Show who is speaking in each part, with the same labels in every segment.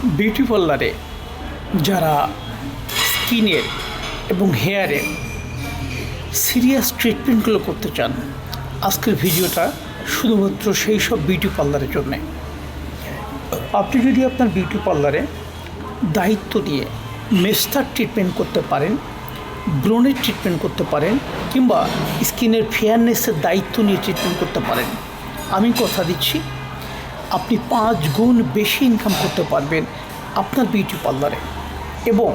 Speaker 1: Beauty পার্লারে যারা স্কিনের এবং হেয়ারের সিরিয়াস ট্রিটমেন্টগুলো করতে চান, আজকের ভিডিওটা শুধুমাত্র সেই সব বিউটি পার্লারের জন্যে। আপনি যদি আপনার বিউটি পার্লারে দায়িত্ব দিয়ে মেস্তার ট্রিটমেন্ট করতে পারেন, ব্রণের ট্রিটমেন্ট করতে পারেন, কিংবা স্কিনের ফেয়ারনেসের দায়িত্ব নিয়ে ট্রিটমেন্ট করতে পারেন, আমি কথা দিচ্ছি আপনি 5 গুণ বেশি ইনকাম করতে পারবেন আপনার বিউটি পার্লারে, এবং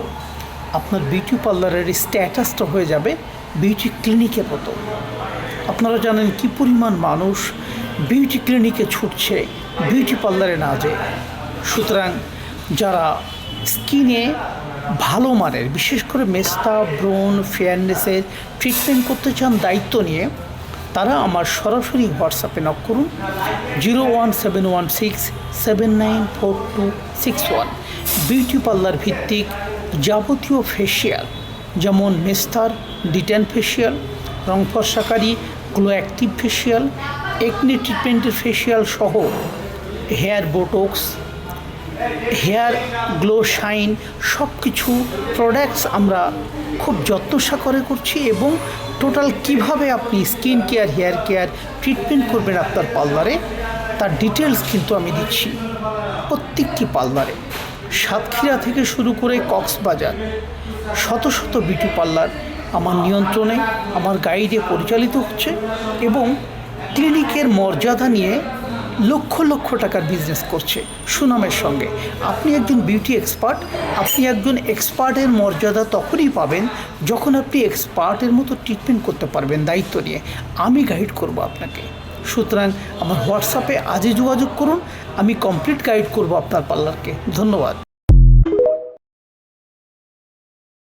Speaker 1: আপনার বিউটি পার্লারের স্ট্যাটাসটা হয়ে যাবে বিউটি ক্লিনিকের মতো। আপনারা জানেন কি পরিমাণ মানুষ বিউটি ক্লিনিকে ছুটছে বিউটি পার্লারে না যেয়ে। সুতরাং যারা স্কিনে ভালো মানের, বিশেষ করে মেস্তা, ব্রণ, ফেয়ারনেসের ট্রিটমেন্ট করতে চান দায়িত্ব নিয়ে, তারা আমার সরাসরি হোয়াটসঅ্যাপে নক করুন 01716794261। বিউটি পার্লার ভিত্তিক যাবতীয় ফেসিয়াল, যেমন মেস্তার ডিটেন ফেসিয়াল, রং ফর্সাকারী গ্লো অ্যাক্টিভ ফেসিয়াল, একনি ট্রিটমেন্টের ফেসিয়াল সহ hair botox, hair glow shine, সব কিছু প্রোডাক্টস আমরা খুব যত্ন সহকারে করছি, এবং টোটাল কিভাবে আপনি skin care, hair care treatment করবেন আপনার পার্লারে, তার ডিটেলস কিন্তু আমি দিচ্ছি। প্রত্যেকটি পার্লারে, সাতক্ষীরা থেকে শুরু করে কক্সবাজার, শত শত বিউটি পার্লার আমার নিয়ন্ত্রণে, আমার গাইডে পরিচালিত হচ্ছে, এবং ক্লিনিকের মর্যাদা নিয়ে লক্ষ লক্ষ টাকার বিজনেস করছে সুনামের সঙ্গে। আপনি একজন বিউটি এক্সপার্ট, আপনি একজন এক্সপার্টের মর্যাদা তখনই পাবেন যখন আপনি এক্সপার্টের মতো ট্রিটমেন্ট করতে পারবেন দায়িত্ব নিয়ে। আমি গাইড করব আপনাকে। সুতরাং আমার হোয়াটসঅ্যাপে আজই যোগাযোগ করুন, আমি কমপ্লিট গাইড করব আপনার পার্লারকে। ধন্যবাদ।